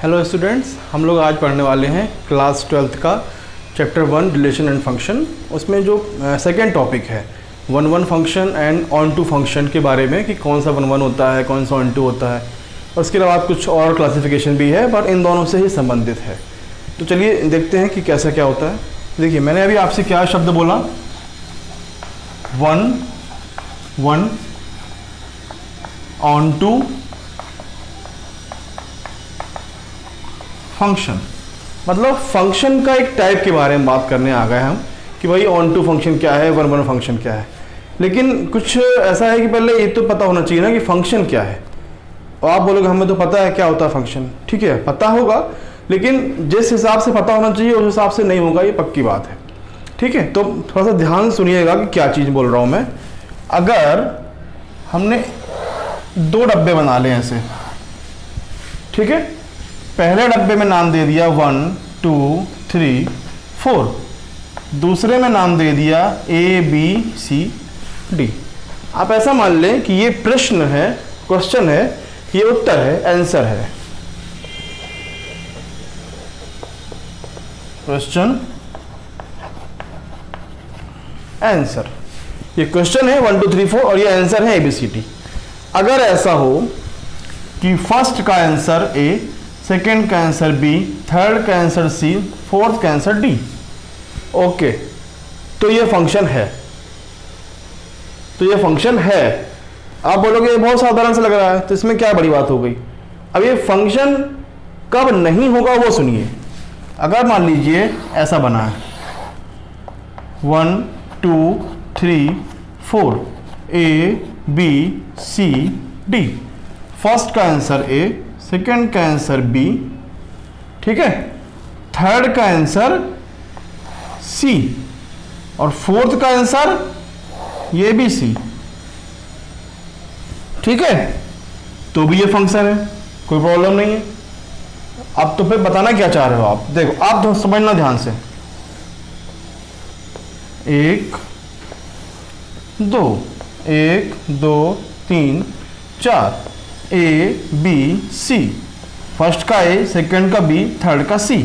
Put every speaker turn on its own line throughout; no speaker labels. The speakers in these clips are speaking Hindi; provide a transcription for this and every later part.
हेलो स्टूडेंट्स, हम लोग आज पढ़ने वाले हैं क्लास 12th का चैप्टर 1 रिलेशन एंड फंक्शन। उसमें जो सेकेंड टॉपिक है one one function and onto function के बारे में कि कौन सा वन वन होता है, कौन सा ऑन टू होता है, और उसके अलावा कुछ और क्लासिफिकेशन भी है, पर इन दोनों से ही संबंधित है। तो चलिए देखते हैं कि कैसा क्या होता है। देखिए, मैंने अभी आपसे क्या शब्द बोला, one one onto function, मतलब फंक्शन का एक टाइप के बारे में बात करने आ गए हम कि भाई ऑन टू फंक्शन क्या है, वन वन फंक्शन क्या है। लेकिन कुछ ऐसा है कि पहले ये तो पता होना चाहिए ना कि फंक्शन क्या है। और आप बोलोगे हमें तो पता है क्या होता है फंक्शन, ठीक है पता होगा, लेकिन जिस हिसाब से पता होना चाहिए उस हिसाब से नहीं होगा, ये पक्की बात है। ठीक है, तो थोड़ा सा ध्यान सुनिएगा कि क्या चीज़ बोल रहा हूँ मैं। अगर हमने दो डब्बे बना लिए ऐसे, ठीक है, पहले डब्बे में नाम दे दिया 1 2 3 4, दूसरे में नाम दे दिया ABCD। आप ऐसा मान लें कि ये प्रश्न है, क्वेश्चन है, ये उत्तर है, आंसर है। क्वेश्चन आंसर, ये क्वेश्चन है 1 2 3 4 और ये आंसर है ABCD। अगर ऐसा हो कि फर्स्ट का आंसर A, सेकेंड का आंसर B, थर्ड का आंसर C, फोर्थ का आंसर D, ओके, तो ये फंक्शन है। तो ये फंक्शन है। आप बोलोगे ये बहुत साधारण सा लग रहा है, तो इसमें क्या बड़ी बात हो गई। अब ये फंक्शन कब नहीं होगा वो सुनिए। अगर मान लीजिए ऐसा बना है 1 2 3 4 ABCD, फर्स्ट का आंसर A, सेकेंड का आंसर B, ठीक है, थर्ड का आंसर C और फोर्थ का आंसर ये भी C, ठीक है, तो भी ये फंक्शन है, कोई प्रॉब्लम नहीं है। अब तो फिर बताना क्या चाह रहे हो आप, देखो आप तो समझना ध्यान से। 1 2 1 2 3 4 ABC, फर्स्ट का A, सेकंड का B, थर्ड का C।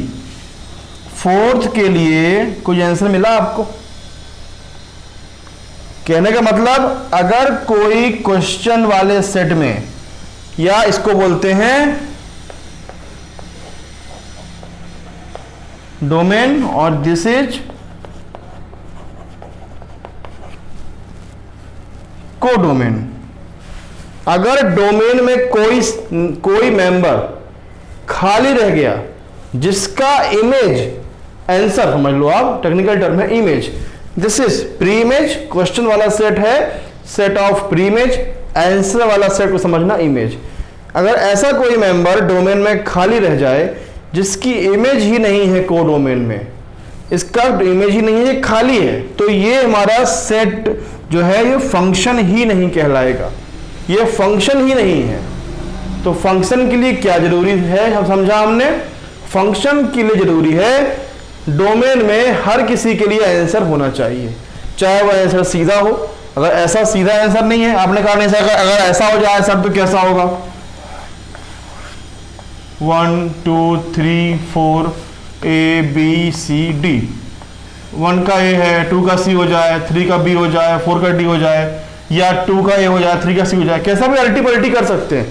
फोर्थ के लिए कोई आंसर मिला आपको? कहने का मतलब अगर कोई क्वेश्चन वाले सेट में, या इसको बोलते हैं डोमेन और दिस इज कोडोमेन। अगर डोमेन में कोई मेंबर खाली रह गया जिसका इमेज आंसर, समझ लो आप, टेक्निकल टर्म है image, this is pre image, question वाला सेट है set of pre image, answer वाला सेट को समझना इमेज। अगर ऐसा कोई मेंबर डोमेन में खाली रह जाए जिसकी इमेज ही नहीं है कोडोमेन में, इसका इमेज ही नहीं है, ये खाली है, तो ये हमारा सेट जो है ये फंक्शन ही नहीं कहलाएगा, ये फंक्शन ही नहीं है। तो फंक्शन के लिए क्या जरूरी है, हम समझा हमने, फंक्शन के लिए जरूरी है डोमेन में हर किसी के लिए आंसर होना चाहिए, चाहे वह आंसर सीधा हो। अगर ऐसा सीधा आंसर नहीं है, आपने कहा नहीं सर अगर ऐसा हो जाए सर तो कैसा होगा, 1 2 3 4 ABCD, 1 का A है, 2 का C हो जाए, 3 का B हो जाए, 4 का D हो जाए, या 2 का A हो जाए, 3 का C हो जाए, कैसा भी अल्टी पल्टी कर सकते हैं।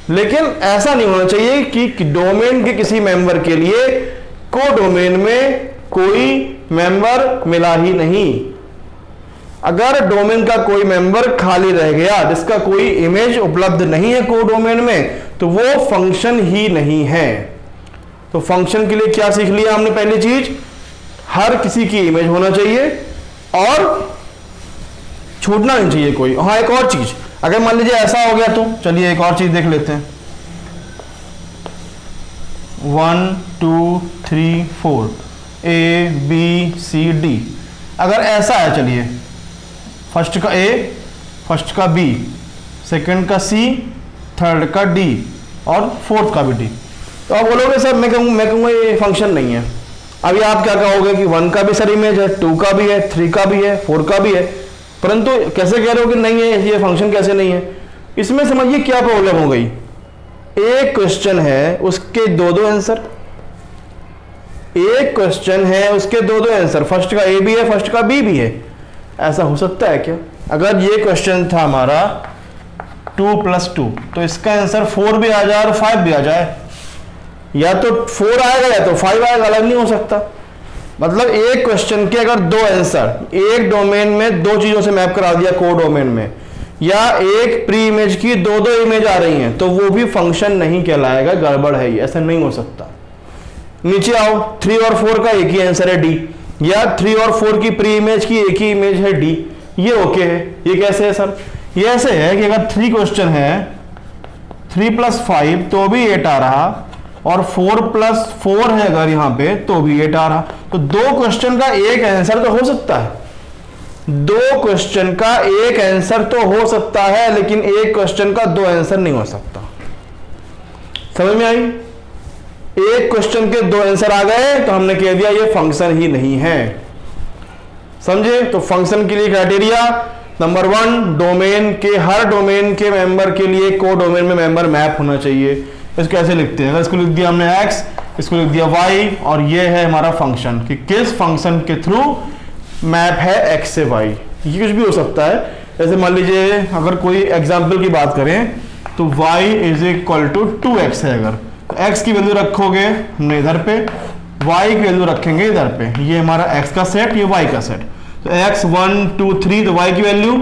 लेकिन ऐसा नहीं होना चाहिए कि डोमेन के किसी मेंबर के लिए कोडोमेन में कोई मेंबर मिला ही नहीं। अगर डोमेन का कोई मेंबर खाली रह गया जिसका कोई इमेज उपलब्ध नहीं है कोडोमेन में, तो वो फंक्शन ही नहीं है। तो फंक्शन के लिए क्या सीख लिया हमने, पहली चीज हर किसी की इमेज होना चाहिए और छूटना नहीं चाहिए कोई। हाँ, एक और चीज, अगर मान लीजिए ऐसा हो गया तो चलिए एक और चीज देख लेते हैं। 1 2 3 4 ABCD, अगर ऐसा है, चलिए फर्स्ट का A, फर्स्ट का B, सेकंड का C, थर्ड का D और फोर्थ का भी D, तो आप बोलोगे सर मैं कहूँगा ये फंक्शन नहीं है। अभी आप क्या कहोगे कि 1 का भी सर इमेज है, 2 का भी है, 3 का भी है, 4 का भी है, परंतु कैसे कह रहे हो कि नहीं है, ये फंक्शन कैसे नहीं है। इसमें समझिए क्या प्रॉब्लम हो गई, एक क्वेश्चन है उसके दो दो आंसर, एक क्वेश्चन है उसके दो दो आंसर, फर्स्ट का ए भी है फर्स्ट का बी भी है, ऐसा हो सकता है क्या? अगर ये क्वेश्चन था हमारा 2 + 2 तो इसका आंसर 4 भी आ जाए और 5 भी आ जाए, या तो 4 आएगा या तो 5 आएगा, अलग नहीं हो सकता। मतलब एक क्वेश्चन के अगर दो आंसर एक डोमेन में दो चीजों से मैप करा दिया को डोमेन में, या एक प्री इमेज की दो दो इमेज आ रही हैं, तो वो भी फंक्शन नहीं कहलाएगा, गड़बड़ है ये, ऐसा नहीं हो सकता। नीचे आओ, 3 और 4 का एक ही आंसर है डी, या 3 और 4 की प्री इमेज की एक ही इमेज है डी, ये ओके है। ये कैसे है सर? ये ऐसे है कि अगर 3 क्वेश्चन है 3 + 5 तो भी 8 आ रहा, और 4 + 4 है अगर यहां पे तो भी 8 आ रहा, तो दो क्वेश्चन का एक आंसर तो हो सकता है, दो क्वेश्चन का एक आंसर तो हो सकता है, लेकिन एक क्वेश्चन का दो आंसर नहीं हो सकता। समझ में आई? एक क्वेश्चन के दो आंसर आ गए तो हमने कह दिया ये फंक्शन ही नहीं है। समझे? तो फंक्शन के लिए क्राइटेरिया नंबर 1, डोमेन के हर डोमेन के मेंबर के लिए को डोमेन में मेंबर मैप होना चाहिए। इसको कैसे लिखते हैं? इसको लिख दिया हमने x, इसको लिख दिया y, और ये है हमारा फंक्शन कि किस फंक्शन के थ्रू मैप है x से y। ये कुछ भी हो सकता है। जैसे मान लीजिए अगर कोई एग्जाम्पल की बात करें तो y = 2x है, अगर x की वैल्यू रखोगे हमने इधर पे, y की वैल्यू रखेंगे इधर पे, ये हमारा x का सेट, ये y का सेट, तो x 1 2 3, तो y की वैल्यू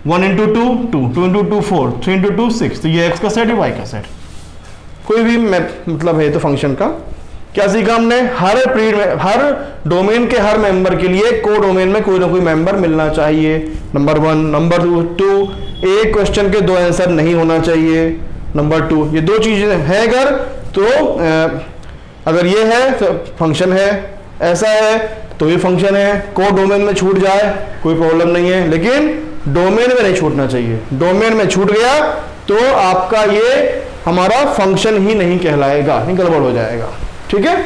1 × 2 2, 2 × 2 4, 3 × 2 6, तो ये x का सेट है y का सेट, कोई भी मतलब है तो फंक्शन का। क्या सीखा हमने? हर डोमेन के हर मेंबर के लिए को डोमेन में कोई ना कोई मेंबर मिलना चाहिए, नंबर 1। नंबर 2, एक क्वेश्चन के दो आंसर नहीं होना चाहिए, नंबर 2। ये दो चीजें हैं अगर तो अगर ये है तो फंक्शन है, ऐसा है तो ये फंक्शन है। को डोमेन में छूट जाए कोई प्रॉब्लम नहीं है, लेकिन डोमेन में नहीं छूटना चाहिए। डोमेन में छूट गया तो आपका ये हमारा फंक्शन ही नहीं कहलाएगा, गड़बड़ हो जाएगा। ठीक है?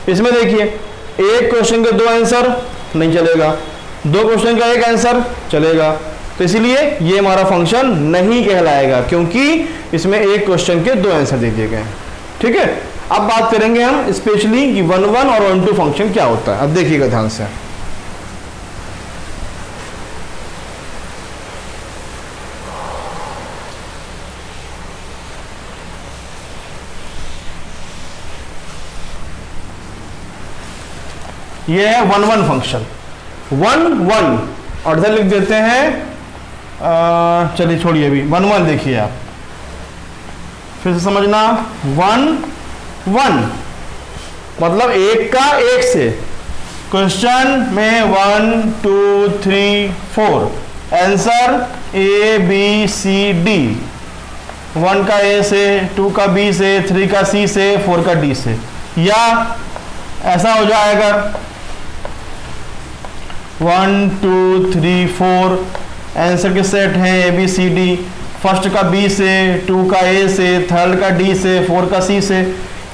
इसमें देखिए एक क्वेश्चन के दो आंसर नहीं चलेगा, दो क्वेश्चन का एक आंसर चलेगा, तो इसलिए ये हमारा फंक्शन नहीं कहलाएगा, क्योंकि इसमें एक क्वेश्चन के दो आंसर दे दिए गए हैं। ठीक है? अब बात करेंगे हम स्पेशली कि 1 1 और 1 2 फंक्शन क्या होता है। अब देखिएगा ध्यान से, ये है 1 1 फंक्शन, 1 1, और इधर लिख देते हैं, चलिए छोड़िए अभी 1 1 देखिए आप फिर से समझना। 1 1 मतलब एक का एक से, क्वेश्चन में 1 2 3 4, answer A B C D, 1 का A से, 2 का B से, 3 का C से, 4 का D से, या ऐसा हो जाएगा 1 2 3 4, आंसर के सेट हैं A B C D, first का B से, 2 का A से, थर्ड का D से, 4 का C से,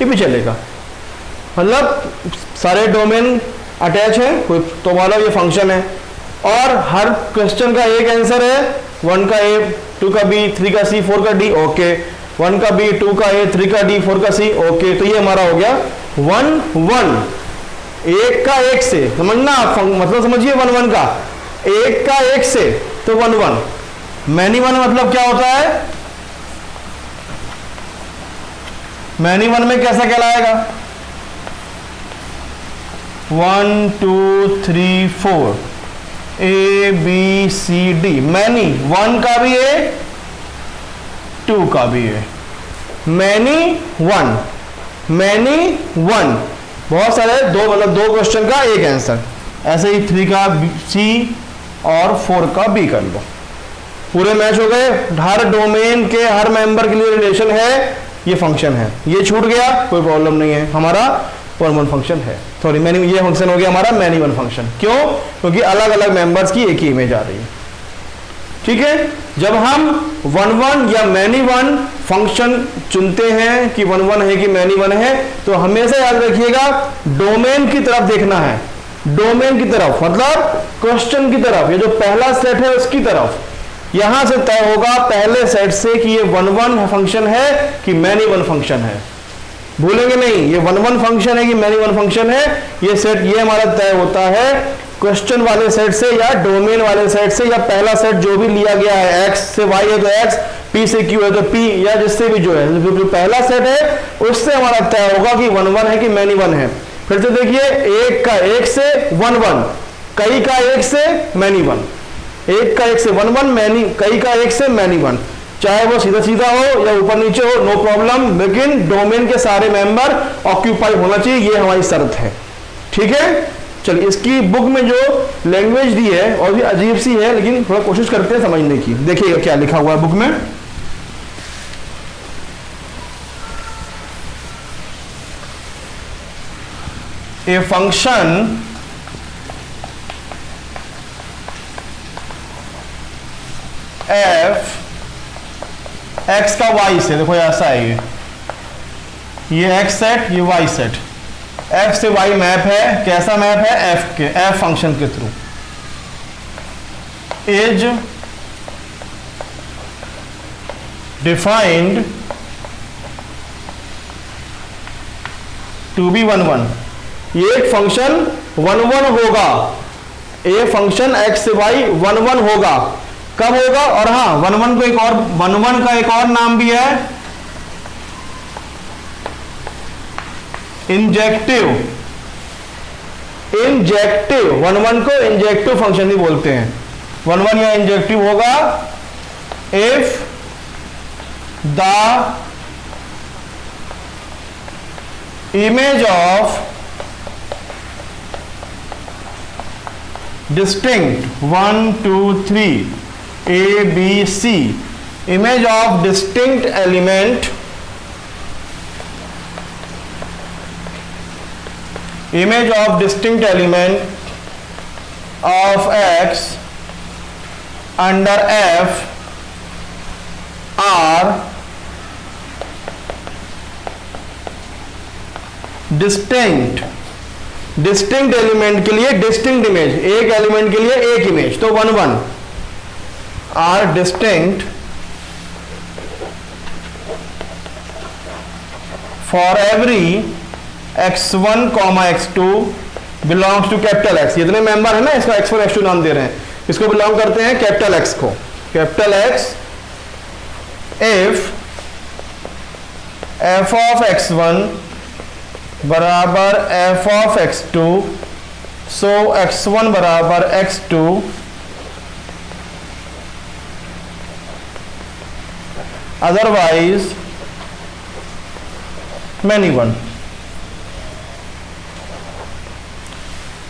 ये भी चलेगा। मतलब सारे डोमेन अटैच है, कोई तो वाला ये फंक्शन है, और हर क्वेश्चन का एक आंसर है, 1 का A, 2 का B, 3 का C, 4 का D, ओके, 1 का B, 2 का A, 3 का D, 4 का C, ओके। तो ये हमारा हो गया 1 1, एक का एक से, समझना मतलब समझिए 1 1 का, एक का एक से तो 1 1। मैनी वन मतलब क्या होता है? मैनी वन में कैसा कहलाएगा? 1 2 3 4 A B C D, many 1 का भी है 2 का भी है, मैनी 1, मैनी 1, बहुत सारे दो, मतलब दो क्वेश्चन का एक आंसर। ऐसे ही 3 का C और 4 का B कर लो, पूरे मैच हो गए। हर डोमेन के हर मेंबर के लिए रिलेशन है, ये फंक्शन है। ये छूट गया कोई प्रॉब्लम नहीं है, हमारा 1 1 फंक्शन है। सॉरी मैनी, ये फंक्शन हो गया हमारा मैनी 1 फंक्शन। क्यों? क्योंकि अलग अलग मेंबर्स की एक ही इमेज आ रही है। ठीक है? जब हम 1 1 या मैनी 1 फंक्शन चुनते हैं कि 1 1 है कि मैनी 1 है, तो हमेशा याद रखिएगा डोमेन की तरफ देखना है, डोमेन की तरफ मतलब क्वेश्चन की तरफ, ये जो पहला सेट है उसकी तरफ। यहां से तय होगा पहले सेट से कि ये 1 1 फंक्शन है कि मैनी वन फंक्शन है। भूलेंगे नहीं, ये 1 1 फंक्शन है कि मैनी वन फंक्शन है। ये सेट ये हमारा तय होता है क्वेश्चन वाले सेट से या डोमेन वाले सेट से, या पहला सेट जो भी लिया गया है, x से y है तो x, p से q है तो p, या जिससे भी जो है जो पहला सेट है उससे हमारा तय होगा कि 1 1 है कि मैनी वन है। फिर से देखिए, एक का एक से 1 1, कई का एक से मैनी वन, एक का एक से 1 1, मैनी कई का एक से मैनी वन, चाहे वो सीधा सीधा हो या ऊपर नीचे हो, नो प्रॉब्लम, लेकिन डोमेन के सारे मेंबर ऑक्यूपाई होना चाहिए, ये हमारी शर्त है। ठीक है, चलिए इसकी बुक में जो लैंग्वेज दी है और भी अजीब सी है, लेकिन थोड़ा कोशिश करते हैं समझने की। देखिएगा क्या लिखा हुआ है बुक में। ए फंक्शन एफ एक्स का वाई से, देखो ऐसा है, ये एक्स सेट, ये वाई सेट, एफ से वाई मैप है, कैसा मैप है, एफ के, एफ फंक्शन के through, is defined to be 1 1। ये एक फंक्शन 1 1 होगा, ये फंक्शन एक्स से वाई 1 1 होगा। कब होगा? और हाँ, 1 1 को एक और 1 1 का एक और नाम भी है इंजेक्टिव। इंजेक्टिव 1 1 को इंजेक्टिव फंक्शन भी बोलते हैं। 1 1 या इंजेक्टिव होगा if the image of distinct 1 2 3 A B C, image of distinct element, image of distinct element of X under F are distinct। Distinct element के लिए डिस्टिंक्ट इमेज, एक एलिमेंट के लिए एक इमेज, तो 1 1 are distinct for every x1, x2 belongs to capital X। जितने मेंबर है ना, इसका x1 x2 नाम दे रहे हैं, इसको बिलोंग करते हैं कैपिटल X को, capital X if f of x1 बराबर f of x2, so x1 बराबर x2 अदरवाइज मैनी वन।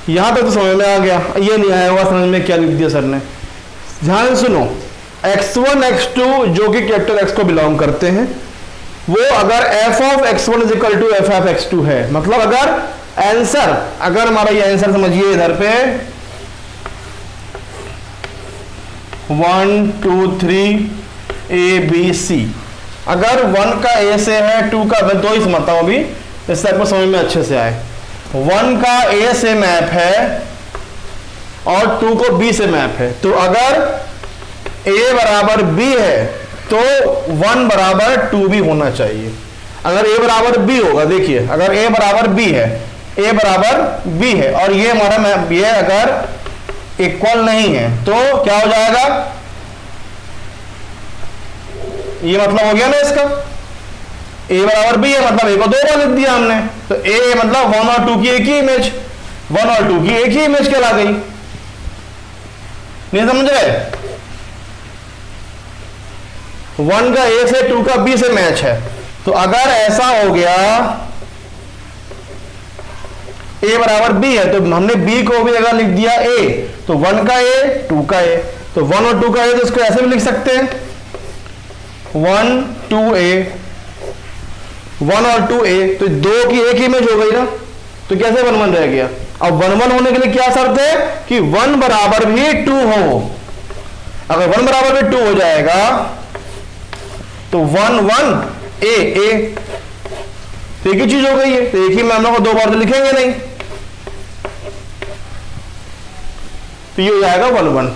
यहां तक तो समझ में आ गया, ये नहीं आया हुआ समझ में क्या लिख दिया सर ने। ध्यान सुनो, x1 x2 जो कि कैपिटल X को बिलोंग करते हैं, वो अगर f of x1 is equal to f of x2 है, मतलब अगर आंसर, अगर हमारा ये आंसर समझिए इधर पे 1 2 3 ए बी सी, अगर 1 का ए से है, 2 का, मैं 2 ही समझता हूं अभी, इससे आपको समझ में अच्छे से आए। 1 का ए से मैप है और 2 को बी से मैप है, तो अगर ए बराबर बी है तो 1 बराबर 2 भी होना चाहिए। अगर ए बराबर बी होगा, देखिए अगर ए बराबर बी है, ए बराबर बी है और ये हमारा मैप, ये अगर इक्वल नहीं है तो क्या हो जाएगा? ये मतलब हो गया ना इसका, a बराबर b है, मतलब a को 2 बार लिख दिया हमने, तो a मतलब 1 और 2 की एक ही इमेज, 1 और 2 की एक ही इमेज कहला गई। नहीं समझ रहे? 1 का a से, 2 का b से मैच है, तो अगर ऐसा हो गया a बराबर b है तो हमने b को भी अगर लिख दिया a, तो 1 का a 2 का a, तो 1 और 2 का a, तो इसको ऐसे भी लिख सकते हैं 1 2a, 1 और 2a, तो 2 की एक इमेज हो गई ना, तो कैसे 1 1 रह गया? अब 1 1 होने के लिए क्या शर्त है कि 1 बराबर भी 2 हो। अगर 1 बराबर भी 2 हो जाएगा तो 1 1 a, तो एक ही चीज हो गई है, तो एक ही मामला को 2 बार तो लिखेंगे नहीं, तो ये हो जाएगा 1 1।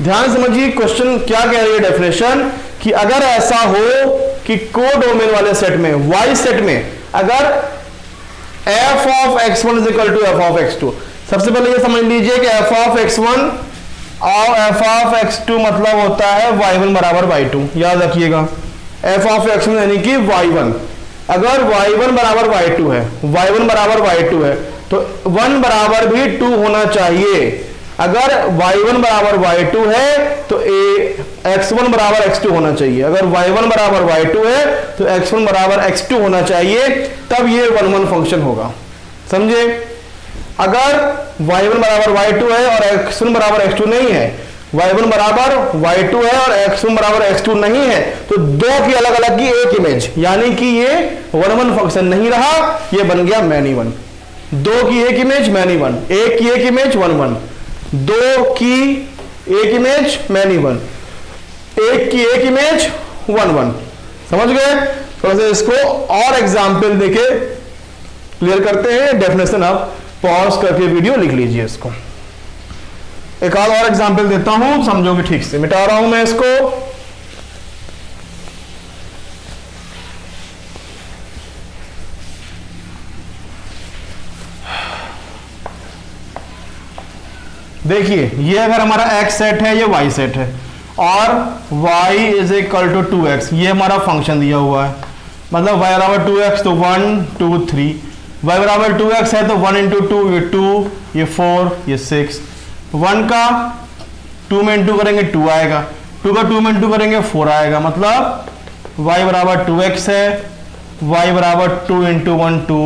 ध्यान समझिए क्वेश्चन क्या कह रही है डेफिनेशन, कि अगर ऐसा हो कि कोडोमेन वाले सेट में, वाई सेट में, अगर f of x1 is equal to f of x2, सबसे पहले ये समझ लीजिए कि f ऑफ x1 और f ऑफ x2 मतलब होता है y1 बराबर y2, याद रखिएगा। f ऑफ x1 यानी कि y1, अगर y1 बराबर y2 है, y1 बराबर y2 है, तो 1 बराबर भी 2 होना चाहिए। अगर y1 बराबर y2 है तो x1 बराबर x2 होना चाहिए। अगर y1 बराबर y2 है तो x1 बराबर x2 होना चाहिए, तब ये 1-1 फंक्शन होगा। समझे? अगर y1 बराबर y2 है और x1 बराबर x2 नहीं है, y1 बराबर y2 है और x1 बराबर x2 नहीं है, तो दो की अलग अलग की एक इमेज, यानी कि ये 1-1 फंक्शन नहीं रहा, ये बन गया मैनी वन। दो की एक इमेज मैनी वन, एक की एक इमेज 1-1, दो की एक इमेज मैनी वन, एक की एक इमेज 1-1। समझ गए? थोड़ा सा इसको और एग्जाम्पल देके क्लियर करते हैं। डेफिनेशन आप पॉज करके वीडियो लिख लीजिए इसको। एक और एग्जाम्पल देता हूं, समझोगे ठीक से। मिटा रहा हूं मैं इसको। देखिए, ये अगर हमारा x सेट है, ये y सेट है, और y is equal to 2x, ये हमारा फंक्शन दिया हुआ है। मतलब y बराबर 2x तो 1 2 3, y बराबर 2x है तो 1 इंटू 2 ये 2, ये 4, ये 6। 1 का 2 में इंटू करेंगे 2 आएगा, 2 का 2 में इंटू करेंगे 4 आएगा। मतलब y बराबर 2x है, y बराबर 2 इंटू 1 2,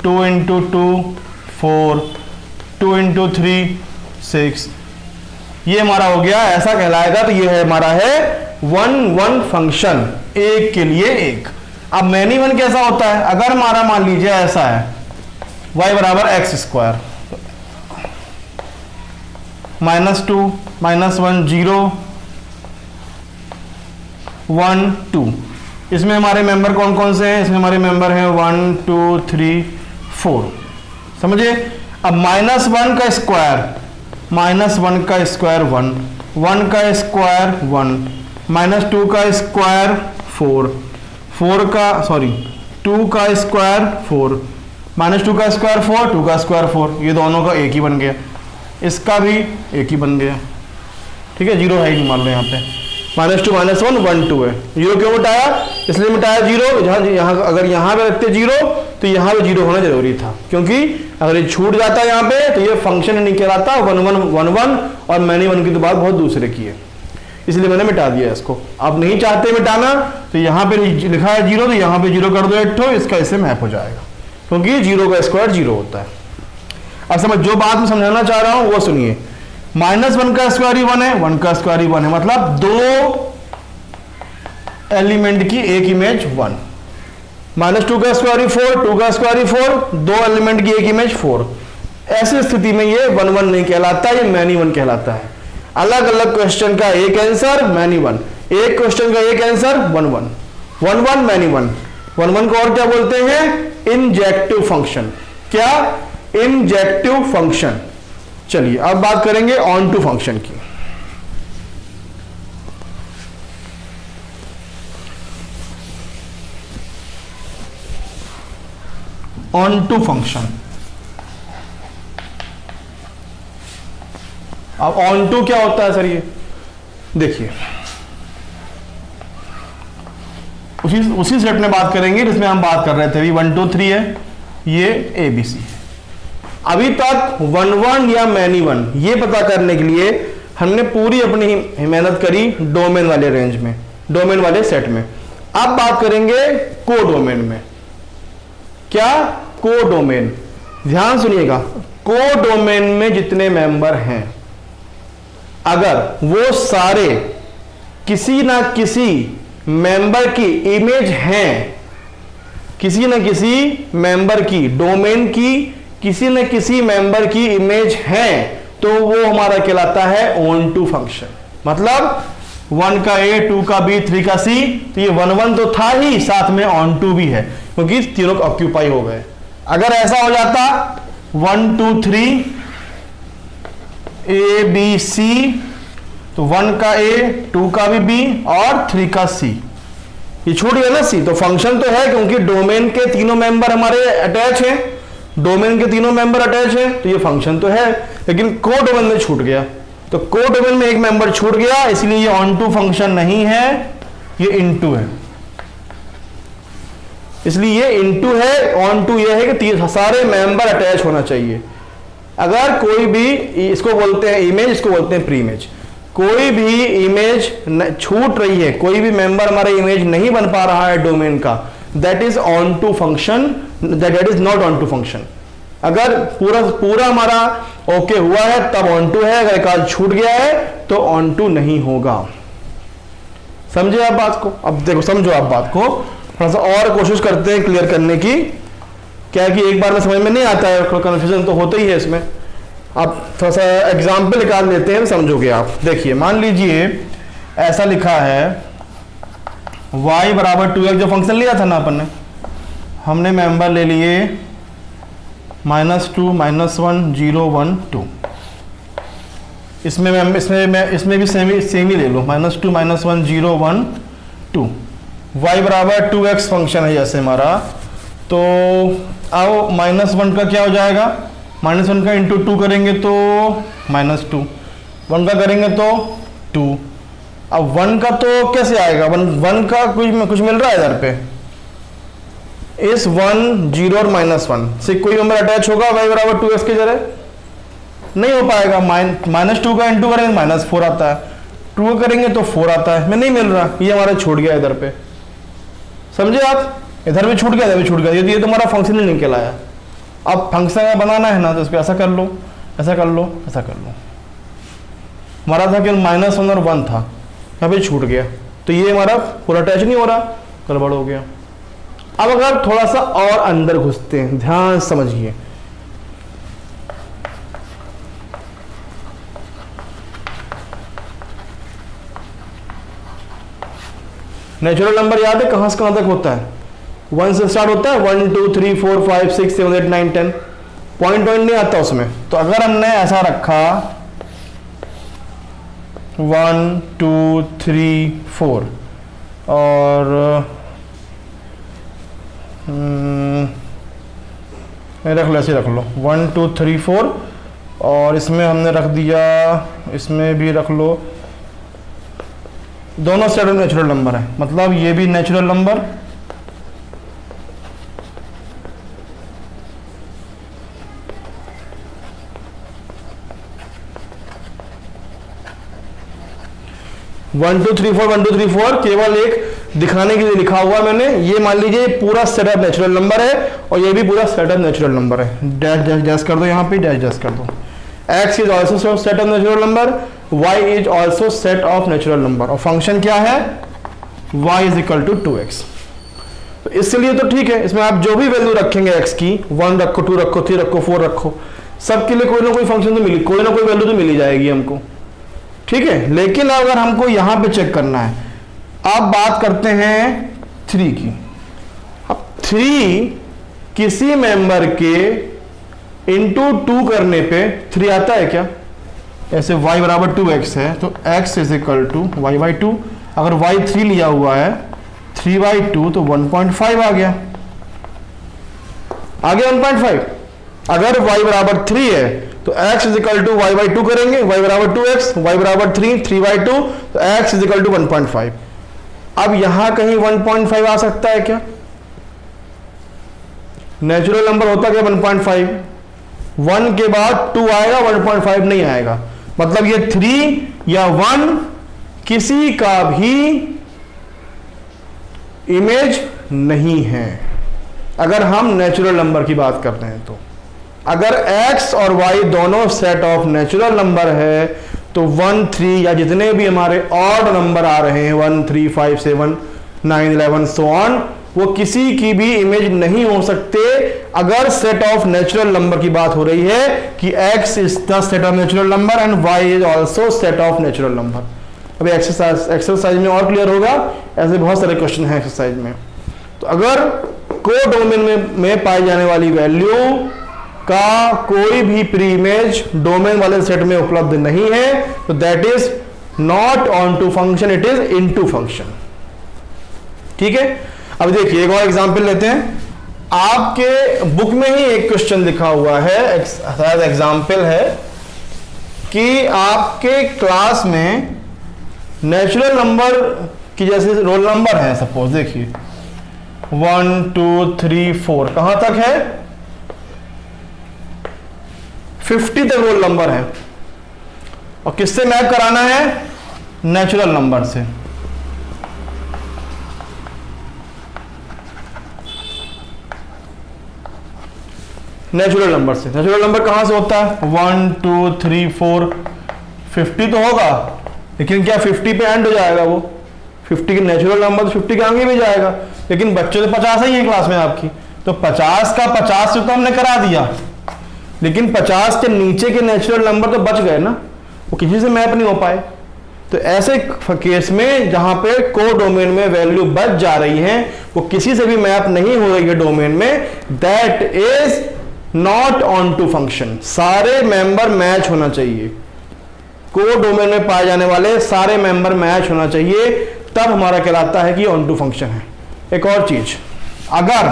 2 इंटू 2 4, 2 इंटू 3 6, ये हमारा हो गया। ऐसा कहलाएगा। तो ये है हमारा है 1-1 फंक्शन, एक के लिए एक। अब मैनी वन कैसा होता है? अगर हमारा मान लीजिए ऐसा है, y बराबर एक्स स्क्वायर, -2 -1 0 1 2, इसमें हमारे मेंबर कौन कौन से हैं? इसमें हमारे मेंबर हैं 1 2 3 4। समझिए? अब -1 का स्क्वायर, -1 का स्क्वायर 1, 1 का स्क्वायर 1, -2 का स्क्वायर 4, 2 का स्क्वायर 4, -2 का स्क्वायर 4, 2 का स्क्वायर 4, ये दोनों का एक ही बन गया, इसका भी एक ही बन गया। ठीक है, जीरो है ही नहीं मान लो यहाँ पे। -2 -1 1 2 है। जीरो क्यों मिटाया? इसलिए मिटाया जीरो, यहाँ अगर यहाँ पे रखते जीरो तो यहाँ पे जीरो होना जरूरी था, क्योंकि अगर ये छूट जाता है यहाँ पे तो ये फंक्शन नहीं कहलाता। 1-1 और मैनी वन की तो बात बहुत दूसरे की है, इसलिए मैंने मिटा दिया इसको। आप नहीं चाहते मिटाना तो यहाँ पे लिखा है जीरो, तो यहाँ पे जीरो कर दो एक ठो, इसका इससे मैप हो जाएगा, क्योंकि जीरो का स्क्वायर जीरो होता है। अब समझ, जो बात मैं समझाना चाह रहा हूँ वो सुनिए। -1 का स्क्वायर ही 1 है, 1 का स्क्वायर ही 1 है, मतलब दो एलिमेंट की एक इमेज 1। -2 का स्क्वायर ही 4, 2 का स्क्वायर ही 4, दो एलिमेंट की एक इमेज 4। ऐसी स्थिति में ये 1-1 नहीं कहलाता, ये मैनी वन कहलाता है। अलग अलग क्वेश्चन का एक आंसर मैनी वन, एक क्वेश्चन का एक आंसर 1-1, 1-1 मैनी वन। 1-1 को और क्या बोलते हैं? Injective function. क्या? Injective function. चलिए अब बात करेंगे ऑन टू फंक्शन की। Onto function. अब ऑन टू क्या होता है सर? ये देखिए, उसी सेट में बात करेंगे जिसमें हम बात कर रहे थे। 1 2 3 है, ये ABC। अभी तक 1-1 या मैनी वन ये पता करने के लिए हमने पूरी अपनी मेहनत करी डोमेन वाले रेंज में, डोमेन वाले सेट में। अब बात करेंगे कोडोमेन में। क्या? कोडोमेन। ध्यान सुनिएगा, कोडोमेन में जितने मेंबर हैं, अगर वो सारे किसी ना किसी मेंबर की इमेज हैं, किसी न किसी मेंबर की, डोमेन की किसी न किसी मेंबर की इमेज है, तो वो हमारा कहलाता है ऑन टू फंक्शन। मतलब 1 का A, 2 का B, 3 का C, तो ये 1-1 तो था ही, साथ में ऑन टू भी है, क्योंकि तीनों ऑक्यूपाई हो गए। अगर ऐसा हो जाता 1 2 3 A B C तो 1 का ए, 2 का भी बी और 3 का सी, ये छूट गया ना सी। तो फंक्शन तो है क्योंकि डोमेन के तीनों मेंबर हमारे अटैच हैं, डोमेन के तीनों मेंबर अटैच हैं, तो ये फंक्शन तो है, लेकिन को डोमेन में छूट गया। तो को डोमेन में एक मेंबर छूट गया, इसलिए ये ऑन टू फंक्शन नहीं है, ये इनटू है। इसलिए ये इनटू है, ऑन टू ये है कि सारे मेंबर अटैच होना चाहिए। अगर कोई भी, इसको बोलते हैं इमेज, इसको बोलते हैं प्री इमेज, कोई भी इमेज छूट रही है, कोई भी मेंबर हमारा इमेज नहीं बन पा रहा है डोमेन का, that is onto function, that is not onto function. अगर पूरा हमारा ओके हुआ है तब ऑन टू है, अगर एक आध छूट गया है तो ऑन टू नहीं होगा। समझे आप बात को? अब देखो, समझो आप बात को, थोड़ा सा और कोशिश करते हैं क्लियर करने की। क्या कि एक बार में समझ में नहीं आता है, कंफ्यूजन तो होता ही है इसमें। आप थोड़ा सा एग्जाम्पल निकाल लेते हैं, समझोगे आप। देखिए, मान लीजिए ऐसा लिखा है y बराबर 2x, जो फंक्शन लिया था ना अपन ने, हमने मेंबर ले लिए -2 -1 0 1 2। इसमें भी सेम ही ले लो, -2 -1 0 1 2। y बराबर 2x फंक्शन है जैसे हमारा, तो आओ -1 का क्या हो जाएगा, -1 का इंटू 2 करेंगे तो -2, 1 का करेंगे तो 2। अब 1 का तो कैसे आएगा, 1 का कुछ मिल रहा है इधर पे, इस 1 0 और -1 से कोई नंबर अटैच होगा y बराबर 2x के जगह? नहीं हो पाएगा। -2 का इंटू करेंगे -4 आता है, 2 का करेंगे तो 4 आता है, मैं नहीं मिल रहा, ये हमारा छूट गया इधर पे। समझे आप? इधर भी छूट गया, इधर भी छूट गया, ये तुम्हारा फंक्शन ही निकल आया। अब फंक्शन बनाना है ना, तो इस पर ऐसा कर लो, ऐसा कर लो, ऐसा कर लो। हमारा था केवल -1 और 1 था, यहाँ पे छूट गया, तो ये हमारा पूरा अटैच नहीं हो रहा, गड़बड़ हो गया। अब अगर थोड़ा सा और अंदर घुसते हैं, ध्यान समझिए। नेचुरल नंबर याद है कहां से कहां तक होता है? 1 से स्टार्ट होता है, 1 2 3 4 5 6 7 8 9 10, पॉइंट नहीं आता उसमें। तो अगर हमने ऐसा रखा 1 2 3 4 और रख लो, ऐसे रख लो 1 2 3 4, और इसमें हमने रख दिया, इसमें भी रख लो, दोनों सेट नेचुरल नंबर है, मतलब ये भी natural number, one two three four केवल एक दिखाने के लिए लिखा हुआ मैंने। ये मान लीजिए पूरा सेटअप नेचुरल नंबर है और ये भी पूरा सेटअप नेचुरल नंबर है। डैश डैश डैश कर दो, यहाँ पे डैश डैश कर दो। x is also set of natural number, y is also set of natural number, और फंक्शन क्या है, y is equal to 2x। तो इसलिए तो ठीक है, इसमें आप जो भी वैल्यू रखेंगे x की, 1 रखो, 2 रखो, 3 रखो, 4 रखो, सबके लिए कोई ना कोई फंक्शन तो मिली, कोई ना कोई वैल्यू तो मिली जाएगी हमको, ठीक है। लेकिन अगर हमको यहां पे चेक करना है, आप बात करते हैं 3 की। अब 3 किसी मेंबर के इंटू 2 करने पे 3 आता है क्या? ऐसे y बराबर 2x है तो x is equal to y by 2। अगर y 3 लिया हुआ है 3 बाई 2 तो 1.5 आ गया, 1.5। अगर y बराबर 3 है तो x is equal to y by 2 करेंगे, y बराबर 2x, y बराबर 3 बाई 2 तो x इज इक्वल टू 1.5। अब यहां कहीं 1.5 आ सकता है क्या? नेचुरल नंबर होता क्या 1.5, 1 के बाद 2 आएगा, 1.5 नहीं आएगा। मतलब ये 3 या 1 किसी का भी इमेज नहीं है अगर हम नेचुरल नंबर की बात करते हैं। तो अगर x और y दोनों सेट ऑफ नेचुरल नंबर है तो 1 3 या जितने भी हमारे ऑड नंबर आ रहे हैं 1 3 5 7 9 11 सो ऑन, वो किसी की भी इमेज नहीं हो सकते अगर सेट ऑफ नेचुरल नंबर की बात हो रही है कि x is the set of natural number and y is also set of natural number. अभी एक्सरसाइज में और क्लियर होगा, ऐसे बहुत सारे क्वेश्चन हैं एक्सरसाइज में। तो अगर कोडोमेन में पाई जाने वाली वैल्यू का कोई भी प्री इमेज डोमेन वाले सेट में उपलब्ध नहीं है तो that is not onto function, it is into function. ठीक है, अब देखिए एक और एग्जांपल लेते हैं। आपके बुक में ही एक क्वेश्चन लिखा हुआ है, शायद एग्जांपल है कि आपके क्लास में नेचुरल नंबर की जैसे रोल नंबर है, सपोज देखिए 1 2 3 4 कहां तक है, 50 तक रोल नंबर है, और किससे मैप कराना है, नेचुरल नंबर से। नेचुरल नंबर से, नेचुरल नंबर कहां से होता है, 1 2 3 4 50 तो होगा, लेकिन क्या 50 पे एंड हो जाएगा, वो 50 के नेचुरल नंबर तो 50 के आगे भी जाएगा, लेकिन बच्चे तो 50 ही हैं क्लास में आपकी, तो 50 का 50 से तो हमने करा दिया, लेकिन 50 के नीचे के नेचुरल नंबर तो बच गए ना, वो किसी से मैप नहीं हो पाए। तो ऐसे केस में जहां पे को डोमेन में वैल्यू बच जा रही है, वो किसी से भी मैप नहीं हो रही है डोमेन में, that is not onto function. सारे मेंबर मैच होना चाहिए, को डोमेन में पाए जाने वाले सारे मेंबर मैच होना चाहिए, तब हमारा कहलाता है कि ऑन टू फंक्शन है। एक और चीज, अगर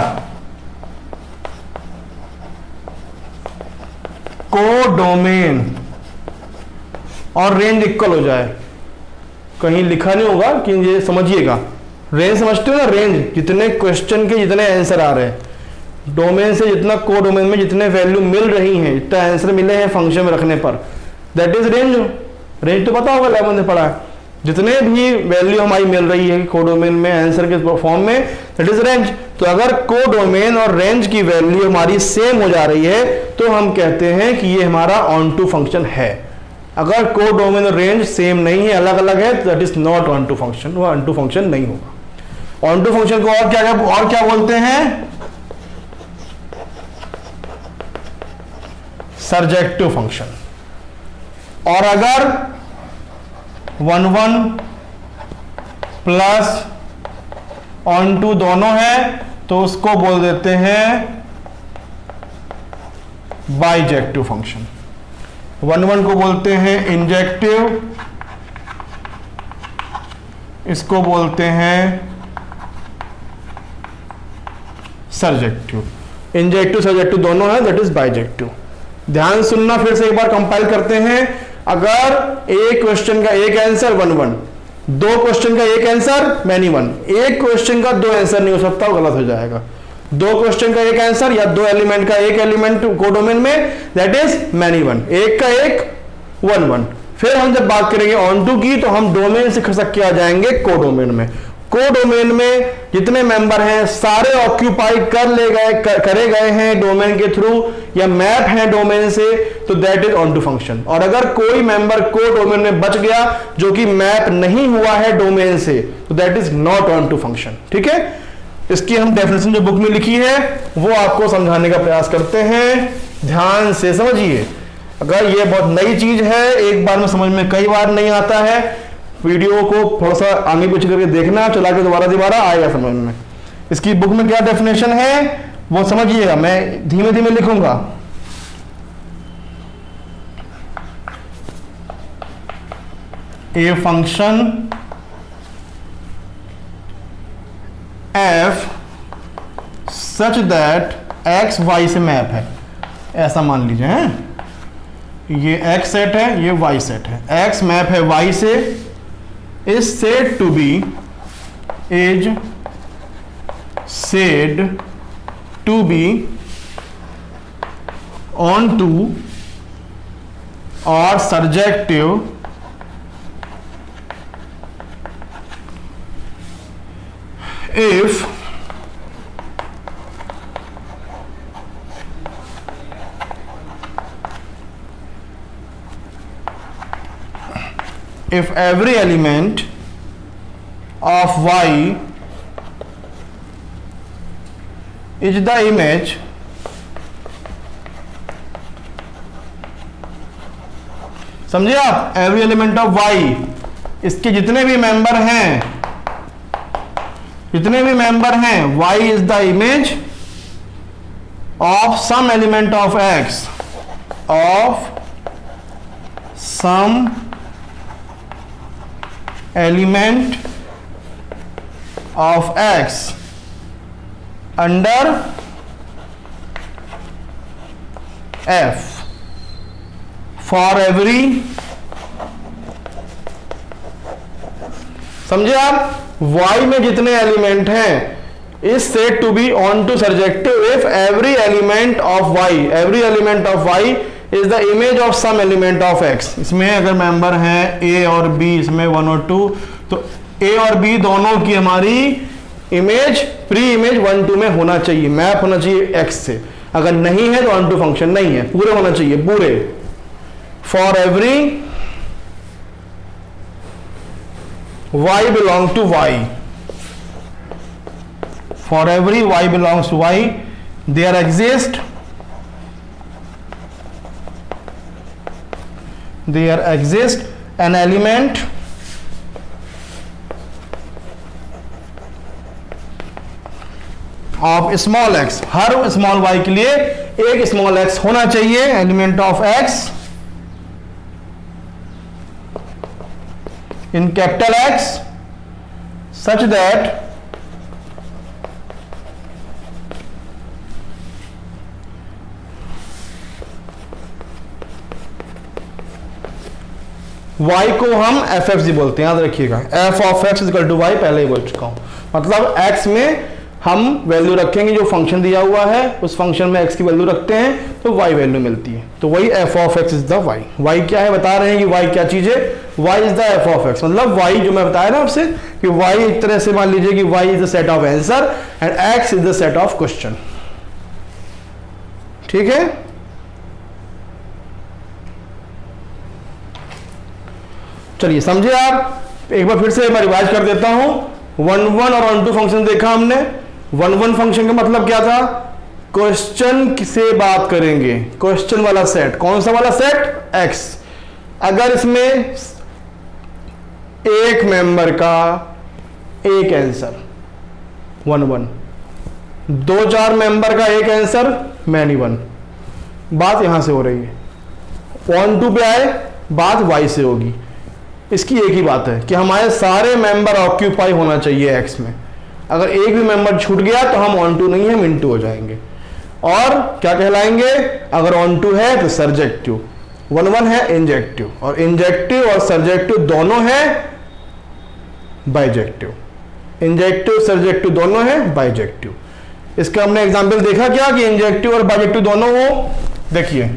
को डोमेन और रेंज इक्वल हो जाए, कहीं लिखा नहीं होगा कि ये समझिएगा, रेंज समझते हो ना, रेंज जितने क्वेश्चन के जितने आंसर आ रहे हैं, डोमेन से जितना को डोमेन में जितने वैल्यू मिल रही हैं, जितना आंसर मिले हैं फंक्शन में रखने पर, दैट इज रेंज। रेंज तो पता होगा, 11 ने पढ़ा है, जितने भी वैल्यू हमारी मिल रही है को डोमेन में आंसर के फॉर्म में, दैट इज रेंज। तो अगर को डोमेन और रेंज की वैल्यू हमारी सेम हो जा रही है, तो हम कहते हैं कि ये हमारा ऑन टू फंक्शन है। अगर को डोमेन और रेंज सेम नहीं है, अलग अलग है, तो that is not onto function, वो ऑन टू फंक्शन नहीं होगा। ऑन टू फंक्शन को और क्या बोलते हैं, सर्जेक्टिव फंक्शन। और अगर 1 1 प्लस ऑन टू दोनों है, तो उसको बोल देते हैं बाइजेक्टिव फंक्शन। 1 1 को बोलते हैं इंजेक्टिव, इसको बोलते हैं सर्जेक्टिव। इंजेक्टिव सर्जेक्टिव दोनों है, दैट इज बाइजेक्टिव। ध्यान सुनना, फिर से एक बार कंपाइल करते हैं। अगर एक क्वेश्चन का एक आंसर 1 1, दो क्वेश्चन का एक आंसर मैनी 1, एक क्वेश्चन का दो आंसर नहीं हो सकता, वो गलत हो जाएगा। दो क्वेश्चन का एक आंसर या दो एलिमेंट का एक एलिमेंट को डोमेन में, दैट इज मैनी 1, एक का एक 1 1। फिर हम जब बात करेंगे ऑन टू की, तो हम डोमेन से खसक के आ जाएंगे को डोमेन में। को डोमेन में जितने मेंबर हैं सारे ऑक्यूपाई करे गए हैं डोमेन के थ्रू, या मैप हैं डोमेन से, तो that is onto function. और अगर कोई मेंबर को डोमेन में बच गया जो कि मैप नहीं हुआ है डोमेन से, तो that is not onto function. ठीक है, इसकी हम डेफिनेशन जो बुक में लिखी है वो आपको समझाने का प्रयास करते हैं, ध्यान से समझिए। अगर ये बहुत नई चीज है, एक बार में समझ में कई बार नहीं आता है, वीडियो को थोड़ा सा आगे पीछे करके देखना, चला के दोबारा आएगा समझ में। इसकी बुक में क्या डेफिनेशन है वो समझिएगा, मैं धीमे धीमे लिखूंगा। A function f such that x y से मैप है, ऐसा मान लीजिए हैं, ये x सेट है, ये y सेट है, x मैप है y से, is said to be is said to be on to or surjective if every element of y is the image समझे आप, एवरी एलिमेंट ऑफ y, इसके जितने भी मेंबर हैं y is the image of some element of x, of some element of x under f for every, समझे आप, y में जितने एलिमेंट हैं is said to be onto surjective if every element of y, every element of y is the image of some element of x। इसमें अगर मेंबर हैं a और b, इसमें 1 और 2, तो a और b दोनों की हमारी इमेज, प्री इमेज 1 2 में होना चाहिए, मैप होना चाहिए x से। अगर नहीं है तो ऑन टू फंक्शन नहीं है, पूरे होना चाहिए, पूरे। For every y belong to y, for every y belongs to y, there exists an element of small x, her small y के लिए एक स्मॉल x होना चाहिए, element of x in capital X such that y को हम ff बोलते हैं, याद रखिएगा, f of x equal to y, पहले ही बोल चुका हूं। मतलब x में हम वैल्यू रखेंगे, जो फंक्शन दिया हुआ है उस फंक्शन में x की वैल्यू रखते हैं तो y वैल्यू मिलती है, तो वही f of x is the y। y क्या है बता रहे हैं कि y क्या चीज है, y is the f of x। मतलब y जो मैं बताया ना आपसे कि y एक तरह से मान लीजिए कि y is the set of answer and x is the set of question. ठीक है, चलिए समझे आप। एक बार फिर से मैं रिवाइज कर देता हूं। 1 1 और 1 2 फंक्शन देखा हमने। 1 1 फंक्शन का मतलब क्या था, क्वेश्चन से बात करेंगे, क्वेश्चन वाला सेट। कौन सा वाला सेट, x। अगर इसमें एक मेंबर का एक आंसर 1 1, 2 4 मेंबर का एक आंसर मैनी 1, बात यहां से हो रही है। 1 2 पे आए, बात y से होगी। इसकी एक ही बात है कि हमारे सारे मेंबर ऑक्यूपाई होना चाहिए x में। अगर एक भी मेंबर छूट गया तो हम ऑन टू नहीं, हम इनटू हो जाएंगे और क्या कहलाएंगे, अगर ऑन टू है तो सर्जेक्टिव, 1 1 है इंजेक्टिव, और इंजेक्टिव और सर्जेक्टिव दोनों है बाइजेक्टिव। इंजेक्टिव सर्जेक्टिव दोनों है बाइजेक्टिव। इसका हमने एग्जांपल देखा क्या कि इंजेक्टिव और बाइजेक्टिव दोनों हो। देखिए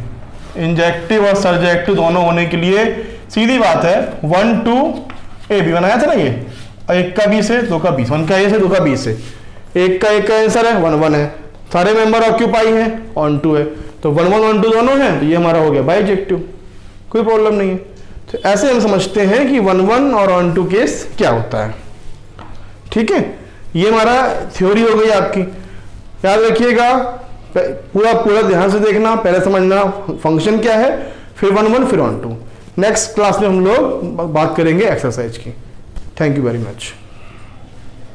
इंजेक्टिव और सर्जेक्टिव दोनों होने के लिए सीधी बात है 1 2 ए बी बनाया था ना ये, और एक का बी से, दो का बी, 1 का ए से, 2 का बी से, एक का आंसर है 1 1 है, सारे मेंबर ऑक्यूपाई हैं, ऑन टू है, तो 1 1 1 2 दोनों हैं, तो ये हमारा हो गया बाइजेक्टिव, कोई प्रॉब्लम नहीं है। तो ऐसे हम समझते हैं कि 1 1 और ऑन टू केस क्या होता है। ठीक है, ये हमारा थ्योरी हो गई आपकी। याद रखिएगा, पूरा ध्यान से देखना, पहले समझना फंक्शन क्या है, फिर 1 1 फिर ऑन टू। नेक्स्ट क्लास में हम लोग बात करेंगे एक्सरसाइज की। Thank you very much.